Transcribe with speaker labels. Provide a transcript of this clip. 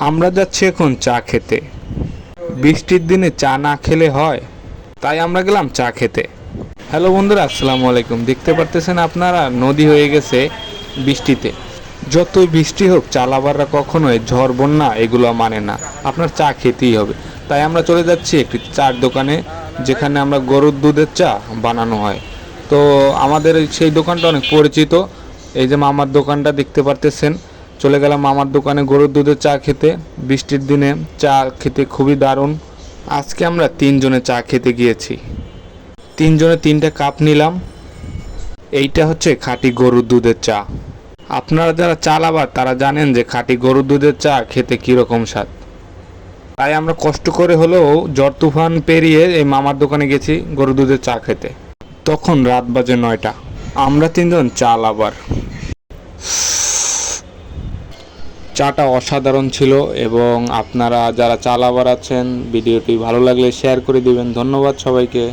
Speaker 1: আমরা যাচ্ছি এখন চা খেতে। বৃষ্টির দিনে চা না খেলে হয়, তাই আমরা গেলাম চা খেতে। হ্যালো বন্ধুরা, আসসালামু আলাইকুম। দেখতে পারতেছেন আপনারা, নদী হয়ে গেছে বৃষ্টিতে। যতই বৃষ্টি হোক, চা লাভাররা কখনোই ঝড় বন্যা এগুলো মানে না, আপনার চা খেতেই হবে। তাই আমরা চলে যাচ্ছি একটি চার দোকানে, যেখানে আমরা গরুর দুধের চা বানানো হয়। তো আমাদের সেই দোকানটা অনেক পরিচিত। এই যে মামার দোকানটা দেখতে পারতেছেন, চলে গেলাম মামার দোকানে গরুর দুধের চা খেতে। বৃষ্টির দিনে চা খেতে খুবই দারুণ। আজকে আমরা তিনজনে চা খেতে গিয়েছি, তিনজনে তিনটা কাপ নিলাম। এইটা হচ্ছে খাঁটি গরুর দুধের চা। আপনারা যারা চা লাভার তারা জানেন যে খাঁটি গরুর দুধের চা খেতে কীরকম স্বাদ। তাই আমরা কষ্ট করে হলেও ঝড় তুফান পেরিয়ে এই মামার দোকানে গেছি গরুর দুধের চা খেতে। তখন রাত বাজে 9টা। আমরা তিনজন চা লাভার। চাটা অসাধারণ ছিল, এবং আপনারা যারা চা লাভার আছেন, ভিডিওটি ভালো লাগলে শেয়ার করে দিবেন। ধন্যবাদ সবাইকে।